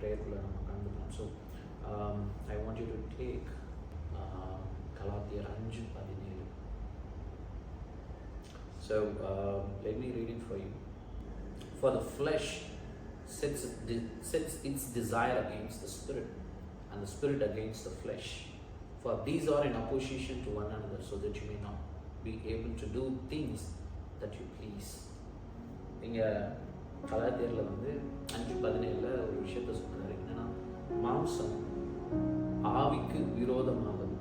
ப்ரேயருக்குள்ளே நம்ம கலந்துக்கலாம். So I want you to take கலாத்தியர் 5:17. So let me read it for you. For the flesh sets its desire against the spirit, and the spirit against the flesh. For these are in opposition to one another, so that you may not be able to do things that you please. இங்கே கலாத்தியரில் 5:17 ஒரு விஷயத்த சொல்கிறாரு. என்னன்னா, மாம்சம் ஆவிக்கு விரோதமாகவும்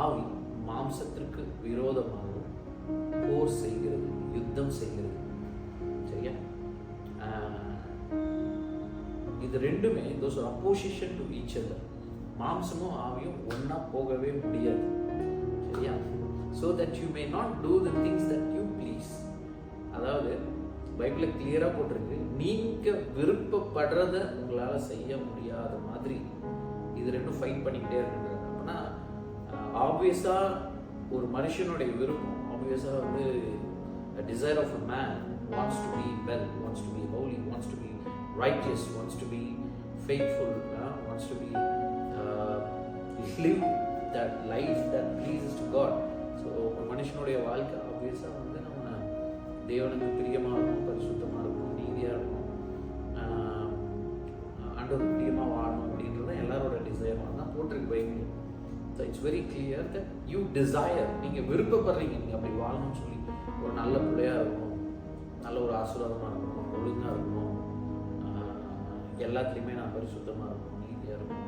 ஆவி மாம்சத்திற்கு விரோதமாகவும் போர் செய்கிறது, யுத்தம் செய்கிறது. சரியா? இது ரெண்டுமே those are opposition to each other. மாம்சமும் ஆவியும் ஒன்னா போகவே முடியாது. சரியா? So that you may not do the things that you please. அதாவது பைபிள்ல கிளியரா போட்டிருக்கு, நீங்க விருப்பப்படுறத உங்களால செய்ய முடியாத மாதிரி இது ரெண்டும் ஃபைட் பண்ணிக்கிட்டே இருக்குன்றது. அப்படின்னா ஆப்வியஸா ஒரு மனுஷனுடைய விருப்பம் ஆப்வியஸா a desire of a man wants to be well, wants to be holy, wants to be righteous, wants to be faithful, wants to be live that life that pleases to God. So ஒரு மனுஷனுடைய வாழ்க்கை ஆப்வியஸா நம்ம தேவனுக்கு பிரியமா இருக்கணும், பரிசுத்தமா இருக்கணும், நீதியா இருக்கணும், ஆண்டவருக்கு பிரியமா வாழணும் அப்படின்றது எல்லாரோட டிசையராக தான் போட்டிருக்கு Bible. So it's very clear that you desire, நீங்கள் விருப்பப்படுறீங்க நீங்கள் அப்படி வாழணும்னு சொல்லி, ஒரு நல்ல பிள்ளையாக இருக்கணும், நல்ல ஒரு ஆசீர்வாதமாக இருக்கணும், ஒழுங்காக இருக்கணும், எல்லாத்துலேயுமே நான் பரிசுத்தமாக இருக்கணும், நீதியாக இருக்கணும்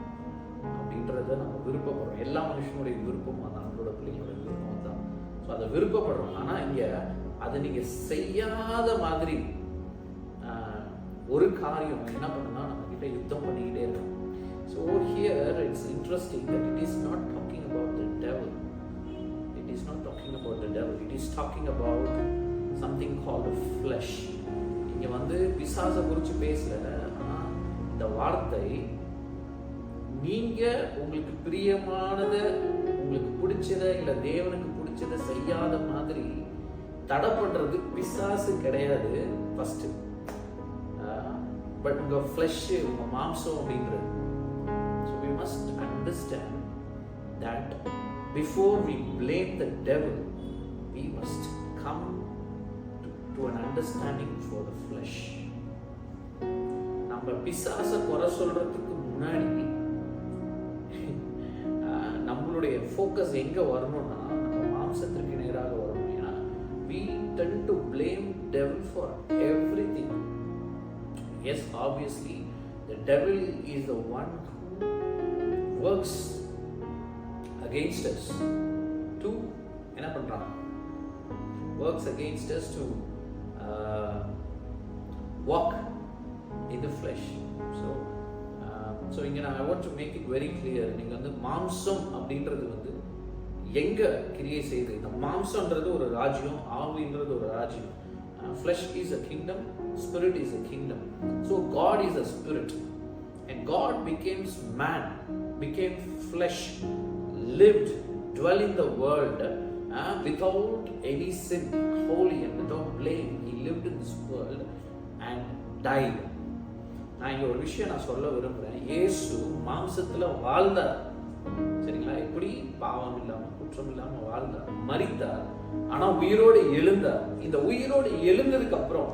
அப்படின்றத நம்ம விருப்பப்படுறோம். எல்லா மனுஷனுடைய விருப்பமும் அந்த நம்மளோட பிள்ளைங்களோட விருப்பம் தான். ஸோ அதை விருப்பப்படுறோம். ஆனால் இங்கே அதை நீங்கள் செய்யாத மாதிரி ஒரு காரியம் என்ன பண்ணுன்னா நம்மக்கிட்ட யுத்தம் பண்ணிக்கிட்டே இருக்கோம். So here it's interesting that it is not talking about the devil. It is not talking about the devil. It is talking about something called the flesh. இங்கே பிசாசை குறித்து பேசல. ஆனால் இந்த வார்த்தை நீங்கள் உங்களுக்கு பிரியமானதை, உங்களுக்கு பிடிச்சதை, இல்லை தேவனுக்கு பிடிச்சதை செய்யாத மாதிரி தடை பண்ணுறது பிசாசு கிடையாது ஃபஸ்ட்டு. பட் உங்கள் ஃப்ளஷ்ஷு, உங்கள் மாம்சம் அப்படின்றது. So we must understand that before we blame the devil, we must come to an understanding for the flesh. நம்ம பிசாசை குறை சொல்றதுக்கு முன்னாடி நம்மளுடைய ஃபோக்கஸ் எங்க வரணும்னா நம்ம மாம்சத்திற்கு நேராக வரணும். ஏன்னா we tend to blame devil for everything. Yes, obviously the devil is the one who works against us to என்ன பண்றான், works against us to walk in the flesh. So இங்க I want to make it very clear. நீங்க மாம்சம் அப்படின்றது எங்க கிரியை செய்யுது. இந்த மாம்சம்ன்றது ஒரு ராஜ்யம், ஆவின்றது ஒரு ராஜ்யம். Flesh is a kingdom, spirit is a kingdom. So God is a spirit, and God became man, became flesh, lived, dwell in the world without any sin, holy and without blame. He lived in this world and died. நான் இங்கே ஒரு விஷயம் நான் சொல்ல விரும்புகிறேன். இயேசு மாம்சத்தில் வாழ்ந்தார். சரிங்களா? எப்படி பாவம் இல்லாமல் குற்றம் இல்லாமல் வாழ்ந்தார், மரித்தார், ஆனால் உயிரோடு எழுந்தார். இந்த உயிரோடு எழுந்ததுக்கு அப்புறம்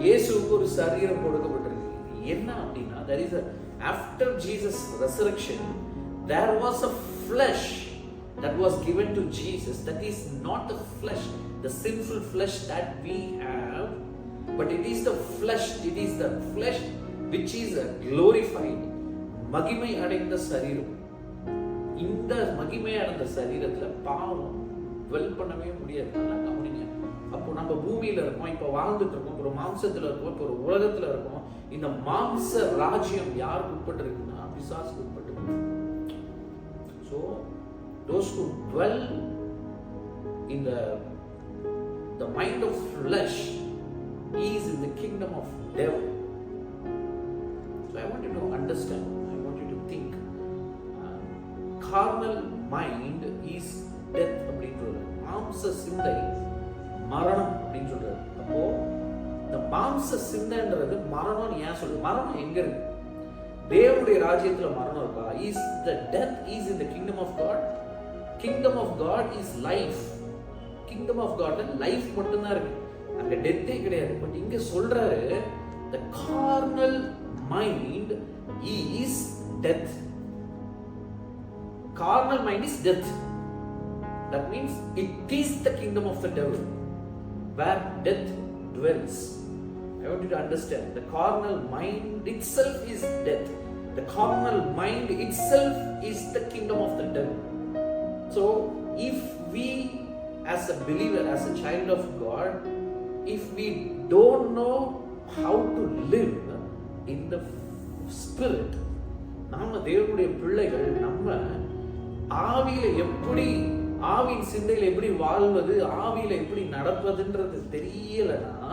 இயேசுவுக்கு ஒரு சரீரம் கொடுக்கப்பட்டிருக்கு. என்ன அப்படின்னா, there is a after Jesus resurrection there was a flesh that was given to Jesus. That is not the flesh, the sinful flesh that we have, but it is the flesh, it is the flesh which is a glorified, மகிமை அடைந்த சரீரம். இந்த மகிமை அடைந்த சரீரத்தில் பாவம் well பண்ணவே முடியாது. நல்லா கவனிங்க. அப்போ நம்ம பூமியில இருக்கோம், இப்போ வாழ்ந்துட்டு இருக்கோம், ஒரு மாம்சத்துல இருக்கோம், இப்போ ஒரு உலகத்துல இருக்கோம். இந்த மாம்ச ராஜ்யம் யாருக்கு உட்பட்டு இருக்குன்னா பிசாசுக்கு உட்பட்டு இருக்கு. So those who dwell in the mind of flesh is in the kingdom of devil. So I want you to understand, I want you to think. Carnal mind is death அப்படின்னு சொல்றாரு. மாம்ச சிந்தை மரணம் அப்படின்னு சொல்றாரு. அப்போ இந்த மாம்ச சிந்தைன்றது மரணம்னு ஏன் சொல்றது? மரணம் எங்க இருக்கு? தேவனுடைய ராஜ்யத்துல மரணம் இருக்கா? Is the death is in the kingdom of God? Kingdom of God is life. Kingdom of God life மட்டும் தான் இருக்கு, அங்க டெத்தே கிடையாது. பட் இங்க சொல்றாரு the carnal mind is death. Carnal mind is death. That means it is the kingdom of the devil where death dwells. I want you to understand, the carnal mind itself is death. The carnal mind itself is the kingdom of the devil. So if we as a believer, as a child of God, if we don't know how to live in the spirit, நாம தேவனுடைய பிள்ளைகள் நம்ம ஆவியில எப்படி, ஆவியின் சிந்தையில எப்படி வாழ்வது, ஆவியில எப்படி நடப்பதுன்றது தெரியலனா,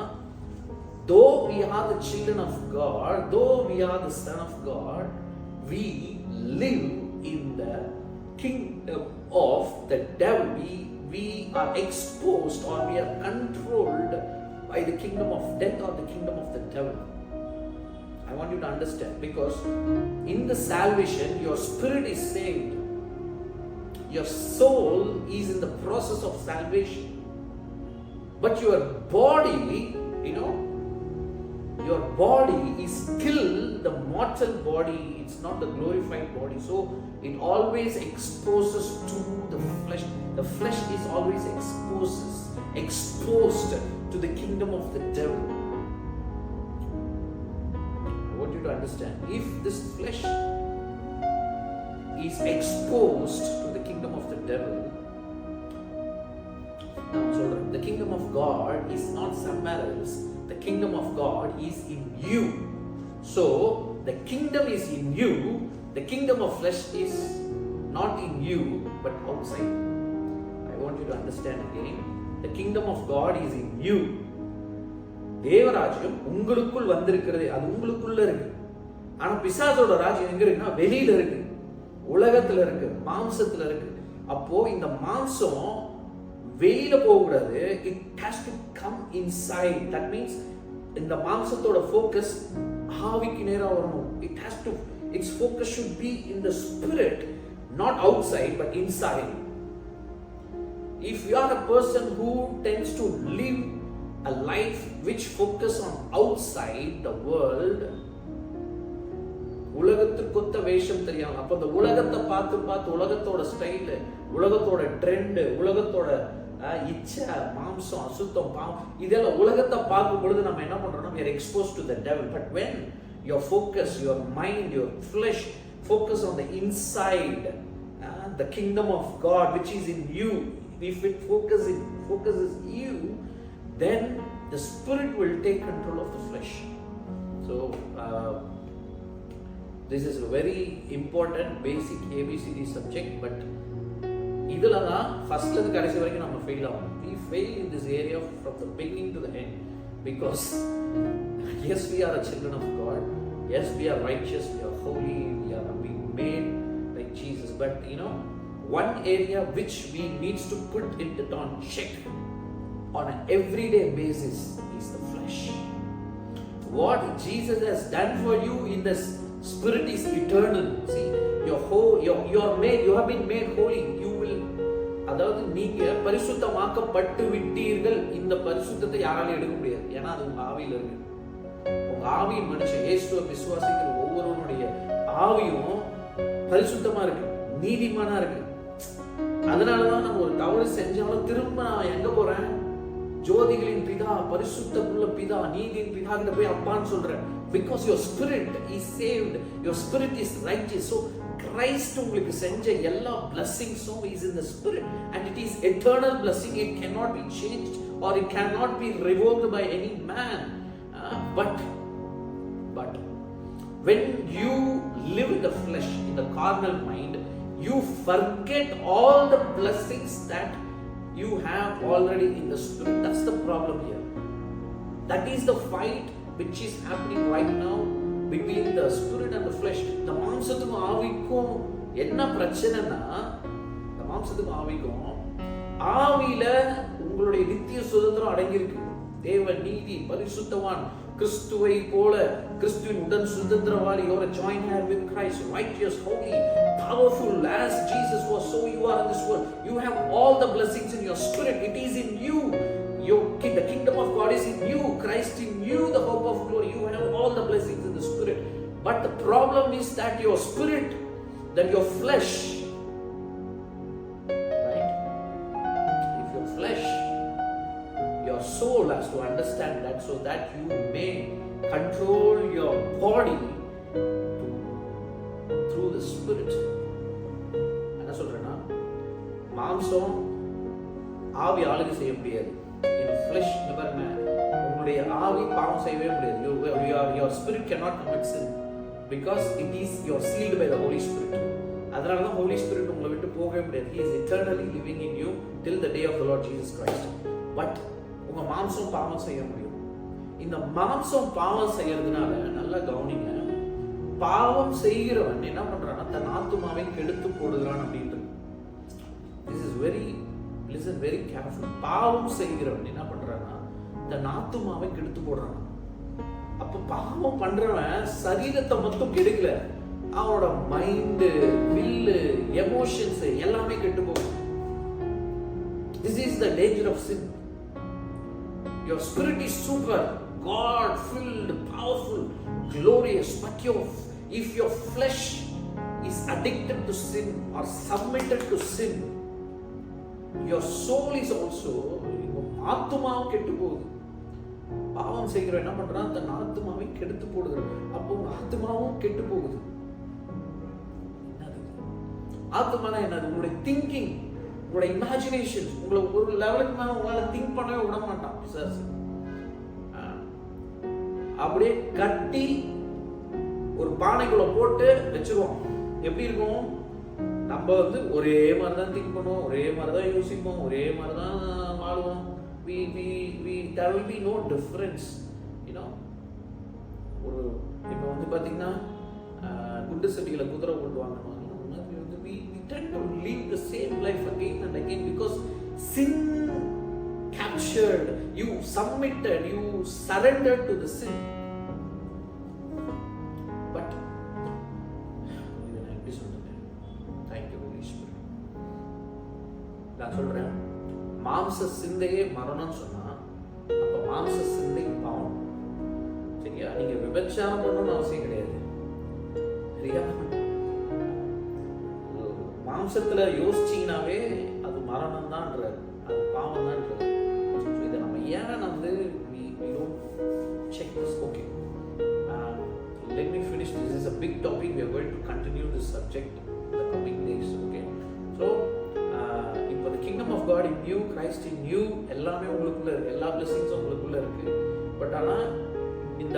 though we are the children of God, though we are the son of God, we live in the kingdom of the devil. We are exposed or we are controlled by the kingdom of death or the kingdom of the devil. I want you to understand, because in the salvation your spirit is saved, your soul is in the process of salvation, but your body, your body is still the mortal body. It's not the glorified body, so it always exposes to the flesh. The flesh is always exposed to the kingdom of the devil. I want you to understand, if this flesh is exposed to the kingdom of the devil, now children, the kingdom of God is not somewhere else. The kingdom of God is in you. So the kingdom is in you. The kingdom of flesh is not in you but outside. I want you to understand again, the kingdom of God is in you. தேவராஜ்யம் உங்களுக்குள் வந்திருக்கிறது, அது உங்களுக்குள்ள இருக்கு. ஆனா பிசாசோட ராஜ்யம் எங்க இருக்குன்னா வெளியில இருக்கு, உலகத்துல இருக்கு, மாம்சத்துல இருக்கு. அப்போ இந்த மாம்சம் வெளியில போக கூடாது, it has to come inside. That means இந்த மாம்சத்தோட ஃபோக்கஸ் ஆவிக்கு நேரா வரணும். Its focus should be in the spirit, not outside but inside. If you are a person who tends to live a life which focus on outside the world, உலகத்துக்கொத்த வேஷம் தெரியும். அப்ப அந்த உலகத்தை பார்த்து பார்த்து உலகத்தோட ஸ்டைல், உலகத்தோட ட்ரெண்ட், உலகத்தோட இச்சை, மாம்சம், அசுத்தம், பாவம், இதெல்லாம் உலகத்தை பார்க்கும் பொழுது நம்ம என்ன பண்றோம்? we are exposed to the devil. But when your focus, your mind, your flesh focus on the inside, the kingdom of God which is in you, if it focuses you, then the spirit will take control of the flesh. So this is a very important basic ABCD subject, but இதுல தான் ஃபர்ஸ்ட்ல இருந்து கடைசி வரைக்கும் நம்ம fail ஆகும். We fail in this area from the beginning to the end, because yes, we are a children of God, yes, we are righteous, we are holy, we are being made like Jesus, but one area which we needs to put it on check on an everyday basis is the flesh. What Jesus has done for you in the spirit is eternal. See, you have been made holy. அதாவது நீங்க பரிசுத்தமாக்கப்பட்டு விட்டீர்கள். இந்த பரிசுத்தத்தை யாராலும் எடுக்க முடியாது, ஏன்னா அது உங்க ஆவியில இருக்கு. உங்க ஆவியின் மனுஷன் இயேசுவை விசுவாசிக்கிற ஒவ்வொருவருடைய ஆவியும் பரிசுத்தமா இருக்கு, நீதிமானா இருக்கு. அதனாலதான் நம்ம ஒரு தவறு செஞ்சாலும் திரும்ப நான் எங்க போறேன்? ஜோதிகளின் பிதா, பரிசுத்தமுள்ள பிதா, நீதியின் பிதா கிட்ட போய் அப்பான்னு சொல்றேன். Because your spirit is saved, your spirit is righteous. So Christ உங்களுக்கு செஞ்ச எல்லா blessings-ம் is in the spirit, and it is eternal blessing. It cannot be changed or it cannot be revoked by any man. But when you live in the flesh, in the carnal mind, you forget all the blessings that you have already in the spirit. That's the problem here. That is the fight which is happening right now between the spirit and the flesh. The மாம்சத்துக்கும் ஆவிக்கும் என்ன பிரச்சனைனா, the மாம்சத்துக்கும் ஆவிக்கும், ஆவியில உங்களுடைய நித்திய சுதந்திரம் அடங்கி இருக்கு. தேவ நீதி, பரிசுத்தவான், கிறிஸ்துவை போல, கிறிஸ்துவின் உடன் சுதந்திரவாளி. You are a joint heir with Christ, righteous, holy, powerful as Jesus was, so you are in this world. You have all the blessings in your spirit. It is in you. The kingdom of God is in you. Christ in you, the hope of glory. You have all the blessings in the spirit. But the problem is that your spirit, that your flesh, right? If your flesh, your soul has to understand that, so that you may control your body through the spirit. என்ன சொல்றேன்னா, மாம்சம் ஆவி ஆளுகை செய்ய முடியாது. In flesh, உங்களுடைய ஆவி பாவம் செய்யவே முடியாது. Your spirit cannot commit sin because it is you are sealed by the Holy Spirit. அதனால தான் Holy Spirit உங்களை விட்டு போகவே முடியாது. He is eternally living in you till the day of the Lord Jesus Christ. But உங்க மாம்சம் பாவம் செய்ய முடியும். இந்த மாம்சம் பாவம் செய்யறதுனால நல்லா கவனிங்க, பாவம் செய்கிறவன் என்ன பண்றான்னா தன் ஆத்துமாவை கெடுத்து போடுகிறான் அப்படின்றது. This is listen very careful. பாவம் செய்கிறவன் என்ன பண்றான்னா தன் ஆத்துமாவை கெடுத்து போடுறான். அப்ப பாவம் பண்றவன் சரீரத்தை மட்டும் கெடுக்கல, அவனோட மைண்ட், வில்லு, எமோஷன்ஸ் எல்லாமே கெட்டு போகும். This is the danger of sin. Your spirit is super, God filled, powerful, glorious, but if your flesh is addicted to sin or submitted to sin, your soul is also, ஆத்துமாவும் கெட்டு போகுது. பாவம் செய்கிற என்ன பண்றான், தன் ஆத்துமாவை கெடுத்து போடுகிறான். அப்போ ஆத்துமாவும் கெட்டு போகுது. ஆத்துமானா என்னது? உங்களுடைய திங்கிங், உங்களுடைய இமேஜினேஷன், உங்களை ஒரு லெவலுக்கு மேல உங்களால திங்க் பண்ணவே விட மாட்டான் சார். அப்படியே கட்டி ஒரு பானைக்குள்ள போட்டு வச்சிருவோம். எப்படி இருக்கும்? நம்ம ஒரே மாதிரி தான் திங்க் பண்ணுவோம், ஒரே மாதிரி தான் யோசிப்போம், ஒரே மாதிரி தான் வாழுவோம். There will be no difference, you know. ஒரு இப்போ பாத்தீங்கன்னா குண்டு சட்டிகளை குதிரை கொண்டுவாங்க. We tend to live the same life again and again because sin captured you, submitted, you surrendered to the sin. But thank you Holy Spirit. நான் சொல்றேன், மாம்ச சிந்தையே மரணம் சொன்னா அப்ப மாம்ச சிந்தை பாவம். சரியா? நீங்க விபச்சாரம் பண்ணணும்னு அவசியம் கிடையாது. சரியா? மாம்சத்துல யோசிச்சீங்கன்னாவே அது மரணம் தான்ன்றார், அது பாவம் தான்ன்றார். இதை நம்ம ஏன் we don't check this. Okay, let me finish. This is a big topic. We are going to continue this subject in the coming days. Okay, so இப்போ the kingdom of God in you, Christ in you, எல்லாமே உங்களுக்குள்ள இருக்கு, எல்லா blessings உங்களுக்குள்ள இருக்கு. But ஆனா இந்த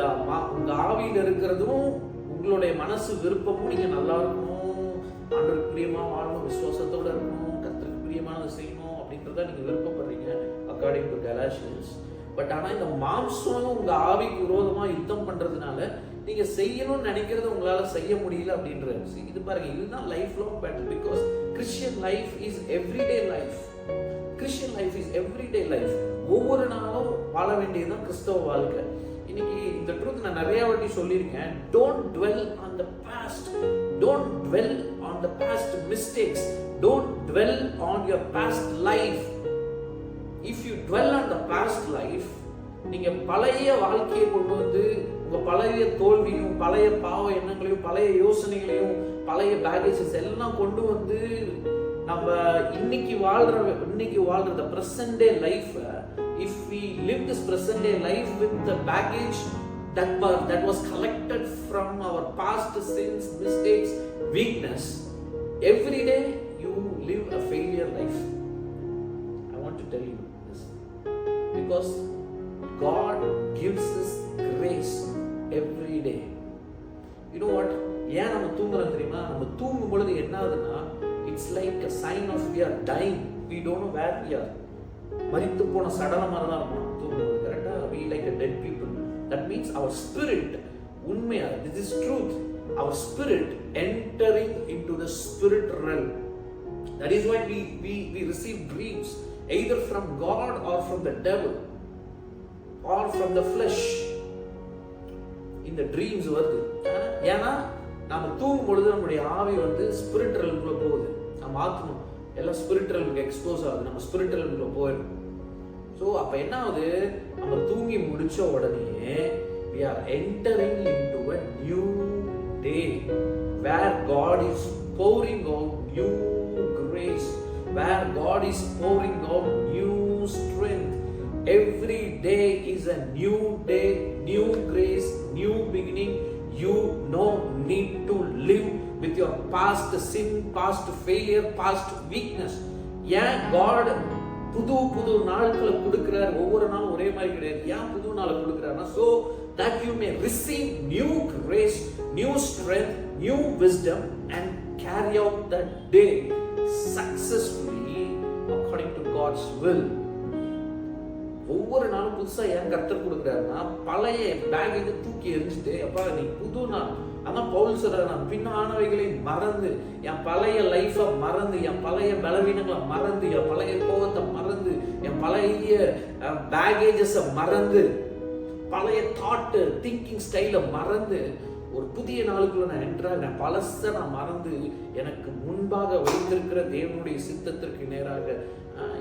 உங்க ஆவியில இருக்கிறதும் உங்களுடைய மனசு விருப்பமும் நீங்க நல்லா இருக்கணும், ஆண்டவருக்கு பிரியமா வாழணும், விசுவாசத்தோட இருக்கணும், கர்த்தருக்கு பிரியமானதை செய்யணும் அப்படின்றத நீங்க விருப்பப்படுறீங்க அக்கார்டிங் டு Galatians. பட் ஆனா இந்த மாம்சம் உங்க ஆவிக்கு விரோதமா யுத்தம் பண்றதுனால நீங்க செய்யணும்னு நினைக்கிறத உங்களால செய்ய முடியல அப்படின்றது. இது பாருங்க, இதுதான் life long battle. Because Christian life is everyday life. Christian life is everyday life. ஒவ்வொரு நாளும் வாழ வேண்டியதுதான் கிறிஸ்தவ வாழ்க்கை. இன்னைக்கு இந்த ட்ரூத் நான் நிறைய வாட்டி சொல்லியிருக்கேன். Don't dwell on the past, don't dwell on the past mistakes, don't dwell on your past life. If you dwell on the past life, நீங்க பழைய வாழ்க்கையை கொண்டு உங்க பழைய தோல்வியும், பழைய பாவ எண்ணங்களையும், பழைய யோசனைகளையும், பழைய பேகேஜஸ் எல்லாம் கொண்டு நம்ம இன்னைக்கு வாழ்ற the present day life, if we live this present day life with the baggage that was collected from our past sins, mistakes, weakness, every day you live a failure life. I want to tell you this because God gives us grace every day. You know what? ஏன் நம்ம தூங்குறோம் தெரியுமா? நம்ம தூங்கும் பொழுது என்ன ஆகுதுன்னா, it's like a sign of we are dying. We don't know where we are. மரித்து போன சடல மாதிரி தான் இருக்கும் தூங்கும்போது. கரெக்டா? We like a dead people. That means our spirit, உண்மையா, this is truth, our spirit entering into the spirit realm. That is why we receive dreams either from God or from the devil or from the flesh. இந்த dreams வருது. ஏன்னா நம்ம தூங்கும் பொழுது நம்முடைய ஆவி வந்து ஸ்பிரிச்சுவலுக்குள்ள போகுது. நம்ம ஆத்மா எல்லாம் ஸ்பிரிச்சுவலுக்கு எக்ஸ்போஸ் ஆகுது, நம்ம ஸ்பிரிச்சுவலுக்குள்ள போயிடும். ஸோ அப்போ என்ன ஆகுது, நம்ம தூங்கி முடிச்ச உடனே we are entering into a new day where God is pouring out new grace, where God is pouring out new strength. Every day is a new day, new grace, new beginning. You no need to live with your past sin, past failure, past weakness. ஏன் God புது நாட்களை கொடுக்கிறார், ஒவ்வொரு நாளும் ஒரே மாதிரி கிடையாது. ஏன் புது நாளை கொடுக்கிறார்னா so that you may receive new grace, new strength, new wisdom and carry out that day successfully according to God's will. ஒவ்வொரு நாளும் புதுசா ஏன் கர்த்தர் கொடுக்கிறாருன்னா பழைய பேக் தூக்கி எரிஞ்சுட்டு அப்பா நீ புது நாள். அதான் பவுல் சொல்றாரு, நான் பின்னானவைகளை மறந்து, என் பழைய லைஃபை மறந்து, என் பழைய பலவீனங்களை மறந்து, என் பழைய கோபத்தை மறந்து, என் பழைய பேகேஜஸை மறந்து, பழைய தாட்டு திங்கிங் ஸ்டைலை மறந்து ஒரு புதிய நாளுக்குள்ள நான் என்ட்ராகிறேன். பழசை நான் மறந்து எனக்கு முன்பாக வைத்திருக்கிற தேவனுடைய சித்தத்திற்கு நேராக.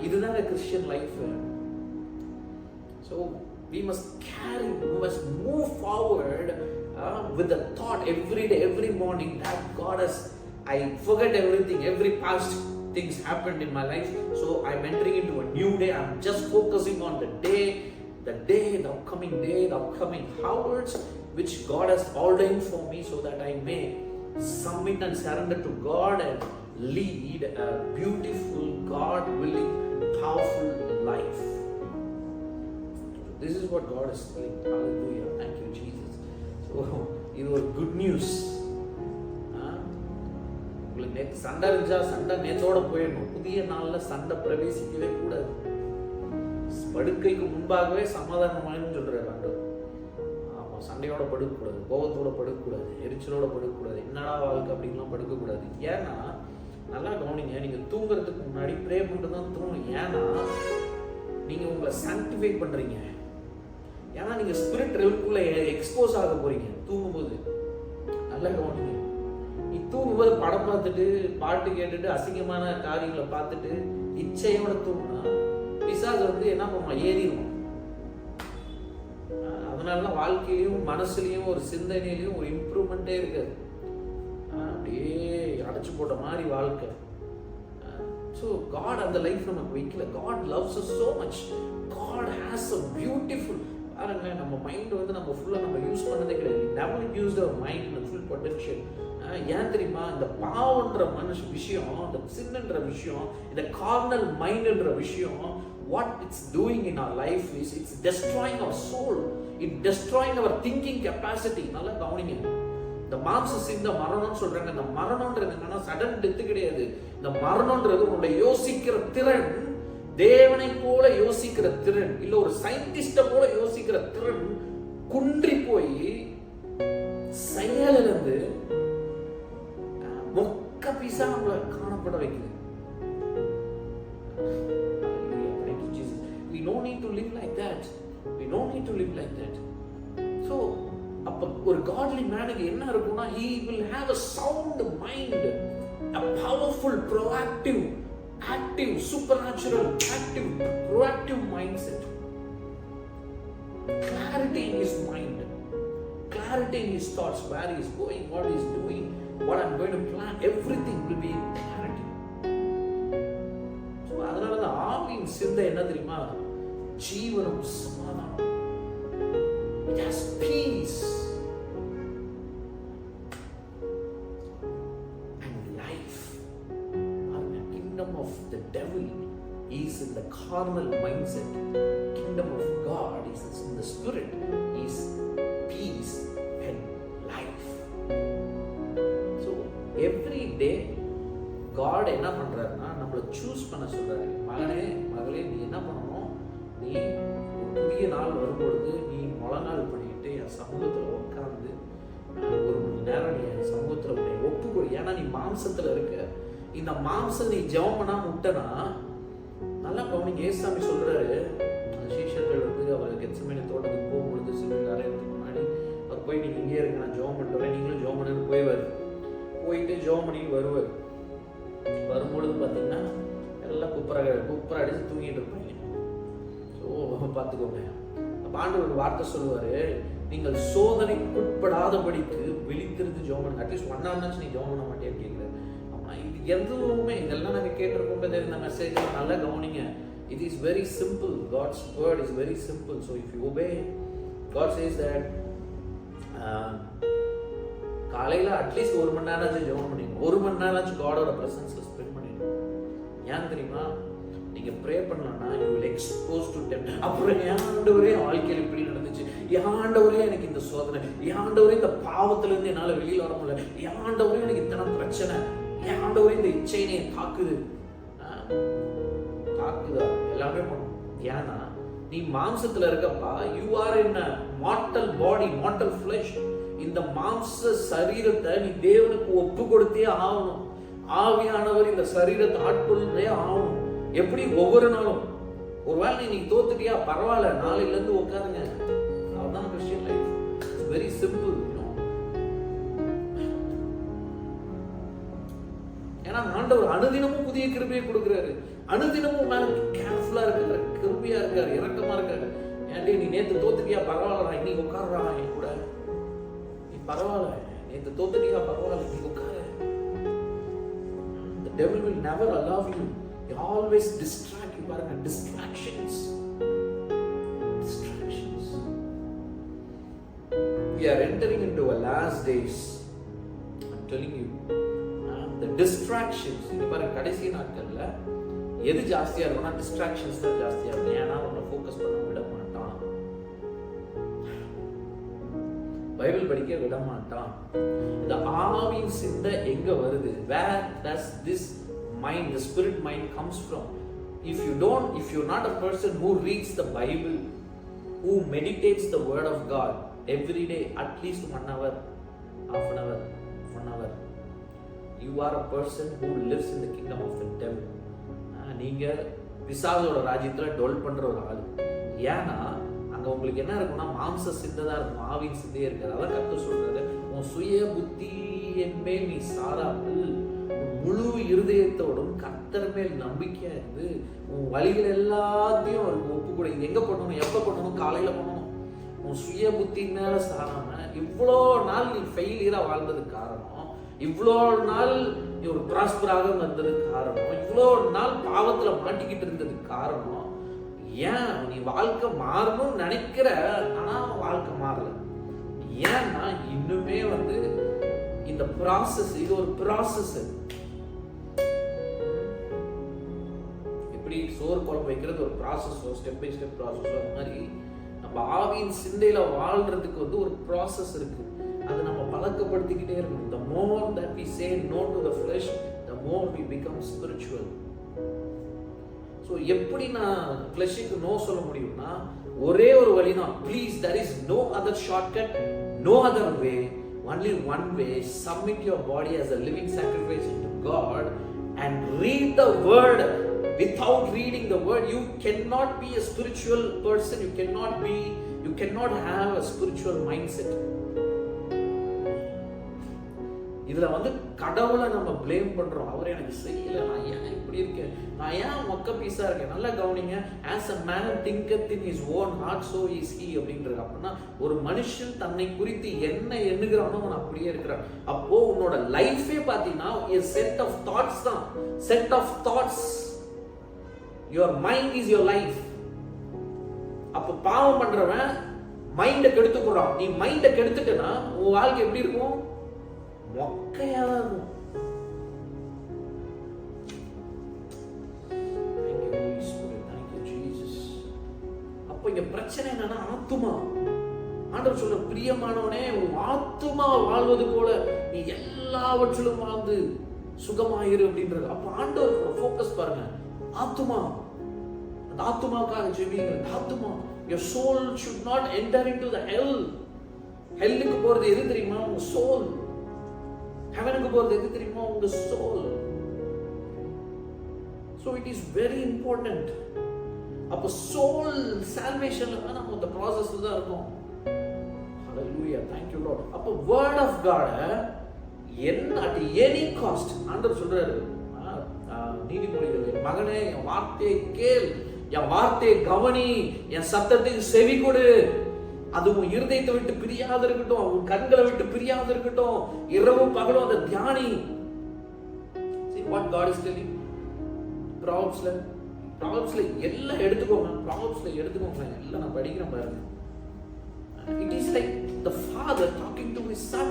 இதுதாங்க Christian life. So we must move forward with the thought every day, every morning that God has, I forget everything, every past things happened in my life. So I'm entering into a new day. I'm just focusing on the upcoming day, the upcoming hours which God has ordained for me so that I may submit and surrender to God and lead a beautiful, God-willing, powerful life. This is what God is saying. Hallelujah. Thank you, Jesus. So, இது ஒரு good news. உங்களுக்கு நேற்று சண்டை இருந்துச்சா, சண்டை நேற்றோட போயிடணும். புதிய நாளில் சண்டை பிரவேசிக்கவே கூடாது. படுக்கைக்கு முன்பாகவே சமாதானமானு சொல்றாரு ஆண்டவர். ஆமா, சண்டையோட படுக்கக்கூடாது, கோபத்தோட படுக்கக்கூடாது, எரிச்சலோட படுக்கக்கூடாது, என்னடா வாழ்க்கை அப்படின்லாம் படுக்கக்கூடாது. ஏன்னா நல்லா கவனிங்க, நீங்க தூங்குறதுக்கு முன்னாடி ப்ரே பண்ணிட்டு தான் தூங்கணும். ஏன்னா நீங்க உங்களை சாங்டிஃபை பண்றீங்க. ஏன்னா நீங்க ஸ்பிரிட் ரெல்குள்ள எக்ஸ்போஸ் ஆக போறீங்க தூங்கும்போது. நல்லா கவனிங்க, நீ தூங்கும்போது படம் பார்த்துட்டு பாட்டு கேட்டுட்டு அசிங்கமான காரியங்களை பார்த்துட்டு இச்சையோட தூங்கினா பிசாசு வந்து என்ன பண்ணுவான், ஏறிடுவான். அதனாலதான் வாழ்க்கையிலையும் மனசுலையும் ஒரு சிந்தனையிலையும் ஒரு இம்ப்ரூவ்மெண்டே இருக்காது. அப்படியே அடைச்சு போட்ட மாதிரி வாழ்க்கை. So God அந்த லைஃப் நமக்கு வைக்கல. God loves us so much. God has a beautiful, பாருங்க நம்ம மைண்ட் வந்து நம்ம ஃபுல்லா நம்ம யூஸ் பண்ணதே கிடையாது. never used our mind in full potential. ஏன் தெரியுமா, இந்த பாவன்ற விஷயம், இந்த சின்னன்ற விஷயம், இந்த கார்னல் மைண்ட்ன்ற விஷயம், what it's doing in our life is it's destroying our soul, it destroying our thinking capacity. நல்லா கவனிங்க, இந்த மாம்ச சிந்த மரணம்னு சொல்றாங்க. இந்த மரணம்ன்றது என்னன்னா சடன் டெத் கிடையாது. இந்த மரணம்ன்றது உன்னுடைய யோசிக்கிற திறன், தேவனை போல யோசிக்கிற திறன், இல்ல ஒரு சயின்டிஸ்ட போல யோசிக்கிற திறன் குன்றி போய் செயலிழந்து மொக்க பீசா நம்மளை காணப்பட வைக்குது. We don't need to live like that. We don't need to live like that. So அப்ப ஒரு godly manக்கு என்ன இருக்கும்னா, he will have a sound mind, a powerful, proactive, active, supernatural, active, proactive mindset. Clarity in his mind, clarity in his thoughts, where he is going, what he is doing, what I'm going to plan, everything will be in clarity. So அதனால தான் ஆவியின் சிந்தை என்ன தெரியுமா, ஜீவனும் சமாதானம். It has peace and life. The kingdom of the devil is in the carnal mindset. Kingdom of God is in the spirit, is peace and life. So every day God என்ன பண்றாருன்னா நம்மளை சூஸ் பண்ண சொல்றாரு. மகனே மகளே, நீ என்ன பண்ணணும், நீ புதிய நாள் வரும்பொழுது நீ முழங்கால் பண்ணிட்டு என் சமூகத்தில் உட்கார்ந்து ஒரு மணி நேரம் நீ என் சமூகத்தில் உன்னை ஒப்புக்கொடு. ஏன்னா நீ மாம்சத்தில் இருக்க. இந்த மாம்சம் நீ ஜெபம் பண்ணாம விட்டனா, நல்லா கவனிங்க, ஏசாமி சொல்றாரு, சீஷர்கள் வந்து அவர் கெத்செமனே தோட்டத்துக்கு போகும்பொழுது சில நேரத்துக்கு முன்னாடி அவர் போய் நீங்கள் இங்கே இருங்க, நான் ஜோம் பண்ணிட்டு வரேன், நீங்களும் ஜோம் பண்ணு போயிடுவார். போயிட்டு ஜோம் பண்ணி வருவார். வரும்பொழுது பார்த்தீங்கன்னா எல்லாம் குப்புற அடித்து தூங்கிட்டு இருப்பாங்க. ஸோ பார்த்துக்கோங்க. அப்போ ஆண்டவர் ஒரு வார்த்தை சொல்லுவார், நீங்கள் சோதனைக்கு உட்படாதபடிக்கு விழித்திருந்து ஜோம் பண்ணுங்க. அட்லீஸ்ட் 1 hour நீ ஜோம் பண்ண மாட்டேன்னு கேட்குறாரு. ஆனால் இது எதுவுமே இதெல்லாம் நாங்கள் கேட்டிருக்கோம். இந்த மெசேஜ் நல்லா கவனிங்க. It is very simple. God's word is very simple. So if you obey, God says that காலையில் அட்லீஸ்ட் 1 மணி நேரம் ஜெபம் பண்ணிடுங்க. 1 மணி நேரம் காடோட பிரசன்ஸ்ல ஸ்பெண்ட் பண்ணிடுங்க. ஏன் தெரியுமா? நீங்க ப்ரே பண்ணலன்னா you will expose to temptation. அப்புறம் ஆண்டவரே வாழ்க்கையில் இப்படி நடந்துச்சு, ஆண்டவரே எனக்கு இந்த சோதனை, ஆண்டவரே இந்த பாவத்துல இருந்து என்னால வெளியில வர முடியல, ஆண்டவரே எனக்கு இத்தனை பிரச்சனை, ஆண்டவரே இந்த இச்சையை தாக்குது. தாக்குதா? எல்லாமே பண்ணும். ஏன்னா நீ மாம்சத்துல இருக்கப்பா. You are in a mortal body, mortal flesh. இந்த மாம்ச சரீரத்தை நீ தேவனுக்கு ஒப்பு கொடுத்தே ஆகணும். ஆவியானவர் இந்த சரீரத்தை ஆட்கொள்ளே ஆகணும். எப்படி? ஒவ்வொரு நாளும். ஒருவேளை நீ தோத்துட்டியா, பரவாயில்ல, நாளையில இருந்து உட்காருங்க. அதுதான் Christian life. It's very simple. ஏன்னா ஆண்டவர் அனுதினமும் புதிய கிருபையை கொடுக்குறாரு. அனுதினமும் மேல கேர்ஃபுல்லா இருக்காரு, கிருபையா இருக்காரு, இரக்கமா இருக்காரு. ஏன்டி நீ நேத்து தோத்துட்டியா, பரவாயில்ல, இன்னைக்கு உட்கார்றா என் கூட. நீ பரவாயில்ல, நேத்து தோத்துட்டியா, பரவாயில்ல, இன்னைக்கு உட்காரு. The devil will never allow you. He always distract you. பாருங்க, distractions. We are entering into a last days. I'm telling you. The distractions. இது பாருங்க, கடைசி நாட்கள்ல எது ஜாஸ்தியா இருக்கும்னா distractions தான் ஜாஸ்தியா இருக்கும். ஏன்னா உன்னை ஃபோக்கஸ் பண்ண விட மாட்டான், பைபிள் படிக்க விட மாட்டான். இந்த ஆவியின் சிந்தை எங்க வருது? Where does this mind, the spirit mind comes from? If you're not a person who reads the Bible, who meditates the word of God every day, at least 1 hour, half an hour, 1 hour, you are a person who lives in the kingdom of the devil. நீங்க பிசாசோட ராஜ்யத்துல டொல் பண்ற ஒரு ஆளு. ஏன்னா அங்க உங்களுக்கு என்ன இருக்கும்னா மாம்ச சிந்தை தான் இருக்கும், ஆவியின் சிந்தையே இருக்காது. அதான் கர்த்தர் சொல்றாரு, உன் சுய புத்தி மேல் நீ சாராமல் முழு இருதயத்தோடும் கர்த்தர் மேல் நம்பிக்கையா இருந்து உன் வழிகள் எல்லாத்தையும் அவருக்கு ஒப்பு கொடு. இது எங்க பண்ணணும், எப்ப பண்ணணும்? காலையில பண்ணணும். உன் சுய புத்தி மேல சாராம இவ்வளோ நாள் நீ ஃபெயிலியரா வாழ்ந்ததுக்கு காரணம், இவ்வளோ நாள் நீ ஒரு பிராஸ்பராக வந்ததுக்கு காரணம், இவ்வளோ நாள் பாவத்துல மாட்டிக்கிட்டு இருந்ததுக்கு காரணம். ஏன் நீ வாழ்க்கை மாறணும்னு நினைக்கிற, ஆனா வாழ்க்கை மாறல. ஏன்னா இன்னுமே இந்த ப்ராசஸ், இது ஒரு ப்ராசஸ். எப்படி சோறு குழம்பு வைக்கிறது ஒரு process, step by step process. அது மாதிரி நம்ம ஆவியின் சிந்தையில வாழ்றதுக்கு ஒரு ப்ராசஸ் இருக்கு. அதை நம்ம பழக்கப்படுத்திக்கிட்டே இருக்கணும். The more that we say no to the flesh, the more we become spiritual. So எப்படி நான் ஃப்ளெஷ்க்கு நோ சொல்ல முடியும்னா ஒரே ஒரு வழி தான். Please, there is no other shortcut, no other way, only one way. Submit your body as a living sacrifice to God and read the word. Without reading the word, you cannot be a spiritual person. You cannot have a spiritual mindset. இதுல கடவுளை நம்ம blame பண்றோம். அவர் எனக்கு செய்யல, நான் ஏன் இப்படி இருக்கேன், நான் ஏன் மொக்க பீஸா இருக்கேன். நல்லா கவனிங்க. as a man thinketh in his own heart, so is he அப்படின்றது. அப்படின்னா ஒரு மனுஷன் தன்னை குறித்து என்ன எண்ணுகிறானோ அவன் அப்படியே இருக்கிறான். அப்போ உன்னோட லைஃபே பாத்தீங்கன்னா a set of thoughts தான். set of thoughts. your mind is your life. அப்போ பாவம் பண்றவன் மைண்டை கெடுத்துக்கிறான். நீ மைண்டை கெடுத்துட்டனா உன் வாழ்க்கை எப்படி இருக்கும்? மொக்கையா இருக்கும். அப்ப இங்க பிரச்சனை என்னன்னா ஆத்துமா. ஆண்டவர் சொல்ற, பிரியமானவனே, உன் ஆத்துமா வாழ்வது போல நீ எல்லாவற்றிலும் வாழ்ந்து சுகமாயிரு அப்படின்றது. அப்ப ஆண்டவர் ஃபோக்கஸ் பாருங்க, ஆத்துமா. அந்த ஆத்துமாக்காக ஜெபிங்க. ஆத்துமா, your soul should not enter into the hell. ஹெல்லுக்கு போறது எது தெரியுமா? உங்க சோல். ஹெவனுக்கு போறது எது தெரியுமா? உங்க soul. So it is very important. அப்ப சோல் சால்வேஷன்ல நம்ம அந்த ப்ராசஸ்ல தான் இருக்கோம். Hallelujah. Thank you Lord. அப்போ word of God என்ன at any cost ஆண்டவர் சொல்றாரு. நீதிமொழிகள், என் மகனே என் வார்த்தையை கேள், என் வார்த்தையை கவனி, என் சத்தத்துக்கு செவி கொடு. அது உன் இருதயத்தை விட்டு பிரியாத இருக்கட்டும், உன் கண்களை விட்டு பிரியாத இருக்கட்டும், இரவும் பகலும் அதை தியானி. See what God is telling. Proverbsல எல்லாம் எடுத்துக்கோங்க, எல்லாம் நான் படிக்கிறேன் பாருங்க. It is like the father talking to his son.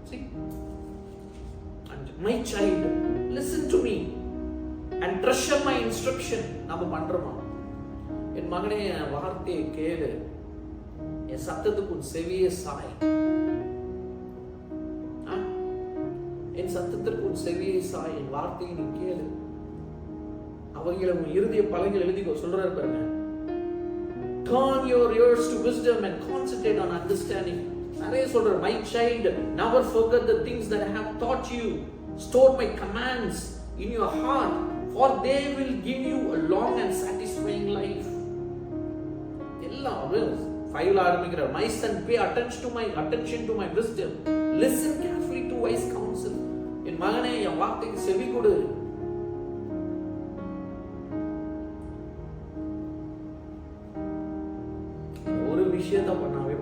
See, and my child, listen to me and treasure my instruction. நாம பண்றோமா? என் மகனே என் வார்த்தையை கேளு, என் சத்தத்துக்கு உன் செவியை சாய். என் சத்தத்திற்கு உன் செவியை சாய், என் வார்த்தையை நீ கேளு. அவங்களை உன் இருதய பலகையில் எழுதிக்கோ. சொல்றாரு பாருங்க, turn your ears to wisdom and concentrate on understanding. நிறைய சொல்றாரு, my child, never forget the things that I have taught you. Store my commands in your heart, for they will give you a long and satisfying life. எல்லாம் 5ல ஆரம்பிக்கிறார். My son, pay attention to my wisdom. Listen carefully to wise counsel. என் மகனே என் வார்த்தைக்கு செவி கொடு. ஒரு விஷயத்தை பண்ணாவே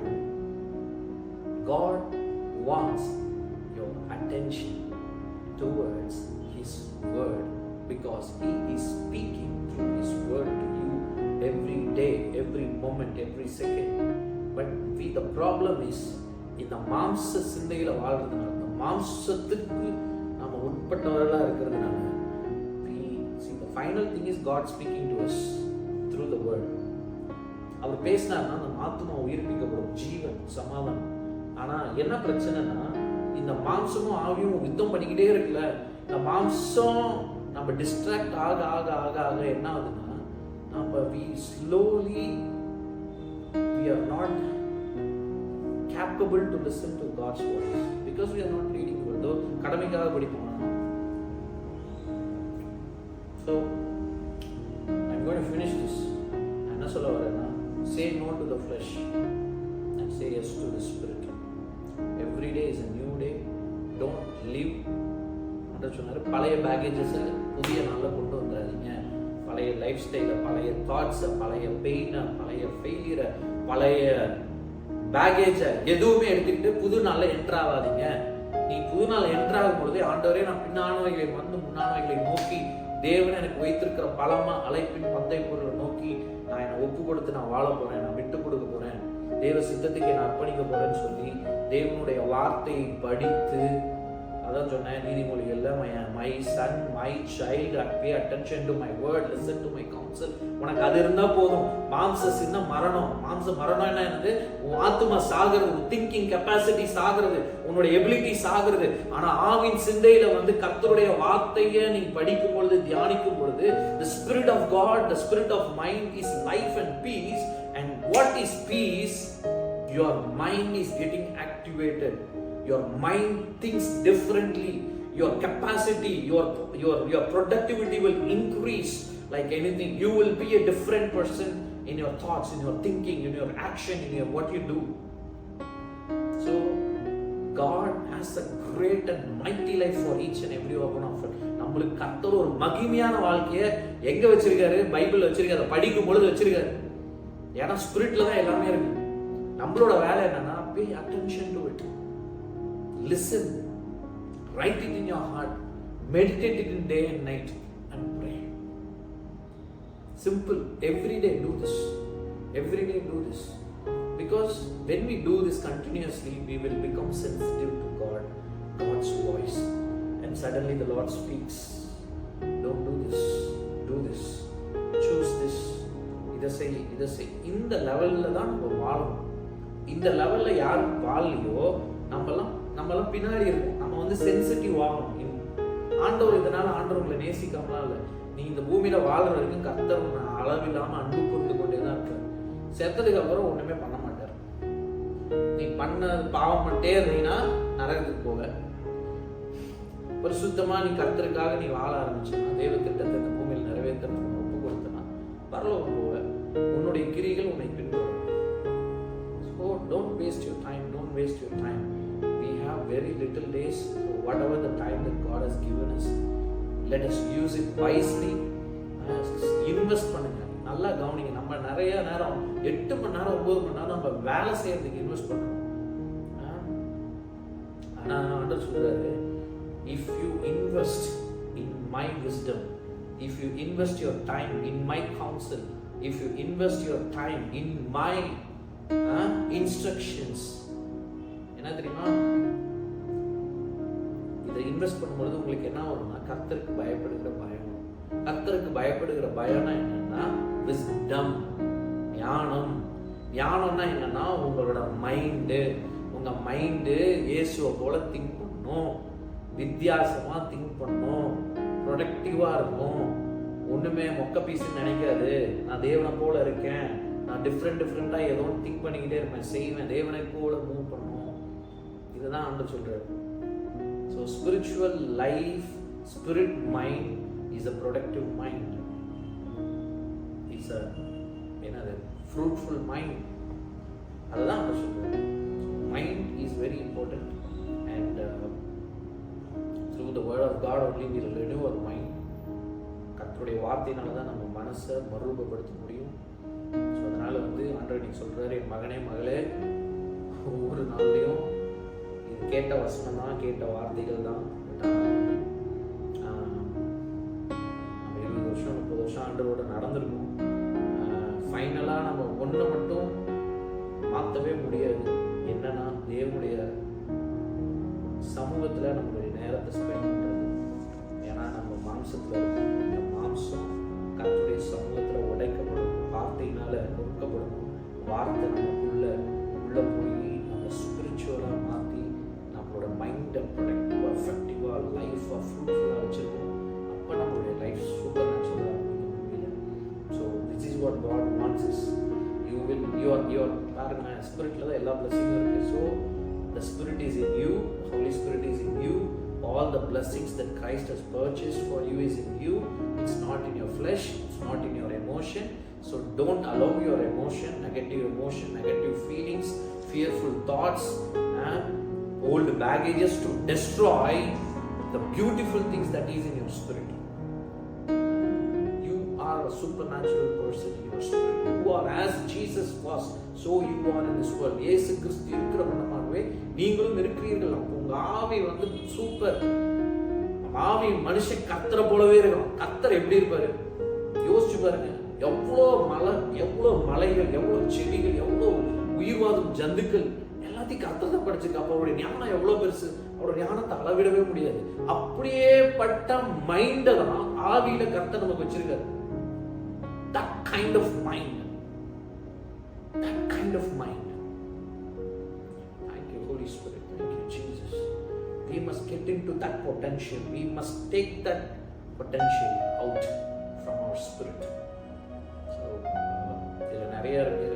God wants your attention towards His word, because He is speaking through His word to you every day, every moment, every second. But the problem is, இந்த மாம்ச சிந்தையில வாழ்றதுனால, இந்த மாம்சத்துக்கு நாம உட்பட்டவர்களா இருக்கிறதுனால, the final thing is God speaking to us through the word. அவர் பேசினார்னா நம்ம ஆத்மா உயிர்ப்பிக்கப்படும், ஜீவன், சமாதானம். ஆனா என்ன பிரச்சனைனா, இந்த மாம்சமும் ஆவியும் யுத்தம் பண்ணிக்கிட்டே இருக்குல்ல. இந்த மாம்சம் நம்ம டிஸ்ட்ராக்ட் ஆக ஆக ஆக ஆக என்ன ஆகுதுன்னா, நம்ம we are not capable to listen to God's voice because we are not reading the word. கடமைக்காக படிப்போம். So I'm going to finish this. என்ன சொல்ல வரேன்னா, say no to the flesh and say yes to the spirit. Every day is a new day. Don't live என்று சொன்னாரு. பழைய packages புதிய நாளில் கொண்டு வந்துடாதீங்க. பழைய லைஃப் ஸ்டைலை, பழைய தாட்ஸை, பழைய பெயினை, பழைய ஃபெயிலியரை, பழைய பேக்கேஜை எதுவுமே எடுத்துக்கிட்டு புது நாளில் என்ட்ரு ஆகாதீங்க. நீ புது நாள் என்ட்ரு ஆகும் பொழுதே, ஆண்டவரே நான் பின்னானவைகளை வந்து முன்னானவைகளை நோக்கி, தேவன் எனக்கு வைத்திருக்கிற பலமா அழைப்பின் பந்தை பொருளை நோக்கி நான் என்னை ஒப்பு கொடுத்து நான் வாழ போறேன், நான் விட்டு கொடுக்க போறேன், தேவ சித்தத்துக்கு நான் அர்ப்பணிக்க போறேன்னு சொல்லி தேவனுடைய வார்த்தையை படித்து, அதான் சொன்னேன் நீதிமொழிகள்ல, my son, my child, pay attention to my word, listen to my counsel. உனக்கு அது இருந்தா போதும். மாம்ச சின்ன மரணம். மாம்ச மரணம் என்ன என்னது? உன் ஆத்மா சாகிறது, உன் திங்கிங் கெப்பாசிட்டி சாகிறது, உன்னுடைய எபிலிட்டி சாகிறது. ஆனா ஆவின் சிந்தையில வந்து கர்த்தருடைய வார்த்தையை நீ படிக்கும் பொழுது, தியானிக்கும் பொழுது, the spirit of God, the spirit of mind is life and peace. And what is peace? Your mind is getting activated. Your mind thinks differently. Your capacity, your productivity will increase like anything. You will be a different person in your thoughts, in your thinking, in your action, in your what you do. So God has a great and mighty life for each and every one of us. நம்மளுக்கு கர்த்தர் ஒரு மகிமையான வாழ்க்கையை எங்க வச்சிருக்காரு? Bible வச்சிருக்காரு, படிக்கும் பொழுது வச்சிருக்காரு. ஏன்னா ஸ்பிரிட்ல தான் எல்லாமே இருக்கு. நம்மளோட வேலை என்னன்னா, pay attention to it. Listen, write it in your heart, meditate it in day and night, and pray. Simple. Every day do this. Every day do this. Because when we do this continuously, we will become sensitive to God's voice. And suddenly the Lord speaks. Don't do this. Do this. Choose this. இதை செய். இந்த லெவல்ல தான் நம்ம வாழணும். இந்த லெவல்ல யார் வாழலையோ நம்மலாம் பின்னாடி இருக்கும். நம்ம வந்து சென்சிட்டிவ் ஆகணும். ஆண்டவர் இதனால ஆண்டவர்களை நேசிக்காமலாம் இல்லை. நீ இந்த பூமியில வாழ்ற வரைக்கும் கர்த்தர் அளவில்லாம அன்பு புரிந்து கொண்டே தான் இருப்பார். செத்ததுக்கு அப்புறம் ஒண்ணுமே பண்ண மாட்டார். நீ பண்ண பாவம் பண்ணிட்டே இருந்தீங்கன்னா நரகத்துக்கு போக. பரிசுத்தமா நீ கர்த்தருக்காக நீ வாழ ஆரம்பிச்சா, தேவ திட்டத்தை இந்த பூமியில் நிறைவேற்ற ஒப்பு கொடுத்தனா, பரலோகம் போவ. உன்னுடைய கிரிகள் உன்னை பின்தொடரும். So don't waste your time. Don't waste your time. We have very little days. So whatever the time that God has given us, let us use it wisely. Invest பண்ணுங்க. நல்லா கவனிங்க. நம்ம நிறைய நேரம் 8 மணி நேரம் 9 மணி நேரம் நம்ம வேலை செய்யறதுக்கு இன்வெஸ்ட் பண்ணுறோம். ஆனால் ஆண்டவர் சொல்றாரு, if you invest in my wisdom, if you invest your time in my counsel, if you invest your time in my instructions, என்ன தெரியுமா, இதை இன்வெஸ்ட் பண்ணும்போது உங்களுக்கு என்ன வரும்னா கர்த்தருக்கு பயப்படுகிற பயம். கர்த்தருக்கு பயப்படுகிற பயம்னா என்னன்னா wisdom, ஞானம். ஞானம்னா என்னன்னா உங்களோட உங்க மைண்டு இயேசுவை போல திங்க் பண்ணணும், வித்தியாசமா திங்க் பண்ணணும், ப்ரொடக்டிவா இருக்கும். ஒண்ணுமே மொக்க பீஸ்ன்னு நினைக்காது. நான் தேவனை போல இருக்கேன், நான் டிஃப்ரெண்டா ஏதோ திங்க் பண்ணிக்கிட்டே இருப்பேன், செய்வேன், தேவனை போல மூவ் பண்ணும். இதுதான் ஆண்டவர் சொல்றாரு. So spiritual life, spirit mind is a productive mind, is a என்னது ஃப்ரூட்ஃபுல் மைண்ட். அதுதான் ஆண்டவர் சொல்றாரு. Mind is very important, and through the word of God only we will renew our mind. கர்த்தருடைய வார்த்தையினால தான் நம்ம மனசை மறுரூபப்படுத்த முடியும். ஸோ அதனால ஆண்டவர் நீங்க சொல்றாரு, என் மகனே மகளே, ஒவ்வொரு நாள்லையும் இது கேட்ட வசனம் தான், கேட்ட வார்த்தைகள் தான். நம்ம 20 வருஷம் 30 வருஷம் ஆண்டவரோட நடந்திருக்கோம். ஃபைனலாக நம்ம ஒன்றை மட்டும் மாற்றவே முடியாது. என்னன்னா தேவனுடைய சமூகத்தில் நம்மளுடைய நேரத்தை ஸ்பெண்ட் பண்ணுறது. ஏன்னா நம்ம மாம்சத்தில் இருக்கோம். இந்த மாம்சம் கர்த்தருடைய சமூகத்தில் உடைக்கப்படும், வார்த்தையினால நொறுக்கப்படணும். வார்த்தை நமக்குள்ள போய் நம்ம ஸ்பிரிச்சுவலாக மாற்றி நம்மளோட மைண்டை ப்ரொடக்டிவாக, எஃபெக்டிவாக, லைஃபாக, ஃப்ரூட்ஃபுல்லாக வச்சுருக்கோம். அப்போ நம்மளுடைய லைஃப் சூப்பர் நேச்சுரலாக இருக்கும். So this is what God wants is. your பாருங்க, ஸ்பிரிட்ல தான் எல்லா blessings இருக்கு. So the spirit is in you, Holy Spirit is in you, all the blessings that Christ has purchased for you is in you. It's not in your flesh, it's not in your emotion. So don't allow your emotion, negative feelings, fearful thoughts and old baggages to destroy the beautiful things that is in your spirit. A supernatural person in your spirit. You are as Jesus was, so you are in this world. இயேசு கிறிஸ்து இருக்கிற மனமாகவே நீங்களும் இருக்கிறீர்கள். உங்க ஆவி super. ஆவி மனுஷன் கர்த்தரை போலவே இருக்கணும். கர்த்தர் எப்படி இருப்பாரு யோசிச்சு பாருங்க. எவ்வளோ மலைகள், எவ்வளோ செடிகள், எவ்வளோ உயிர் வாழும் ஜந்துக்கள் எல்லாத்தையும் கர்த்தர் தான் படைச்சிருக்கு. அப்போ அவருடைய ஞானம் எவ்வளோ பெருசு, அவருடைய ஞானத்தை அளவிடவே முடியாது. அப்படியே பட்ட மைண்டை தான் ஆவியில கர்த்தர் நமக்கு வச்சிருக்காரு. That kind of mind. Thank you, Holy Spirit. Thank you, Jesus. We must get into that potential. We must take that potential out from our spirit. So, there நிறைய இருக்கு.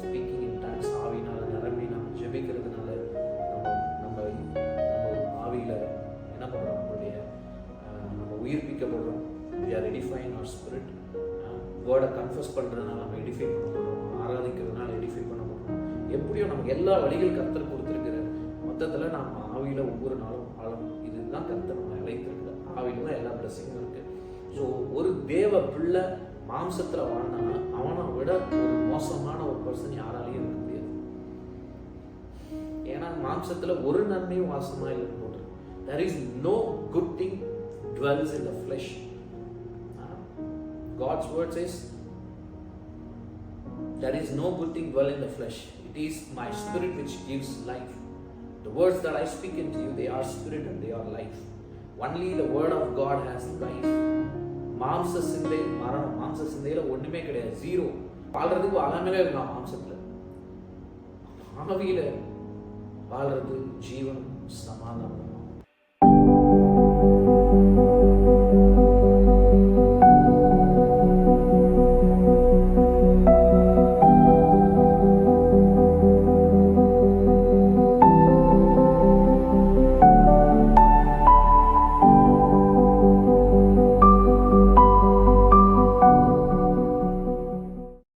Speaking in tongues, ஆவியினால நிரம்பி நம்ம ஜெபிக்கிறதுனால நம்ம ஆவியில என்ன பண்றோம், நம்ம உயிர்ப்பிக்கப்படுறோம். We are edifying our spirit. வேர்டை கன்ஃபஸ் பண்ணுறதுனால நம்ம எடிஃபை பண்ண போகிறோம், ஆராதிக்கிறதுனால எடிஃபை பண்ண போகிறோம். எப்படியோ நமக்கு எல்லா வழிகள் கர்த்தர் கொடுத்துருக்கிறார். மொத்தத்தில் நம்ம ஆவியில் ஒவ்வொரு நாளும் ஆழம். இதுதான் கர்த்தர் நம்ம அழைத்திருக்கிற ஆவியில் தான் எல்லா பிளஸிங்கும் இருக்குது. ஸோ ஒரு தேவ பிள்ளை மாம்சத்தில் வாழ்ந்தானா அவனை விட ஒரு மோசமான ஒரு பர்சன் யாராலையும் இருக்க முடியாது. ஏன்னா மாம்சத்தில் ஒரு நன்மையும் வாசமாக இல்லைன்னு போட்டு, there is no good thing dwells in the flesh. God's word says there is no good thing dwell in the flesh. It is my spirit which gives life. The words that I speak into you, they are spirit and they are life. Only the word of God has life. மாம்ச சிந்தை மரணம். மாம்ச சிந்தையில ஒண்ணுமே கிடையாது, zero. வாழ்றதுக்கு அலங்கவே இருக்கலாம். மாம்சத்துல ஆவியில வாழ்றது ஜீவன், சமாதானம்.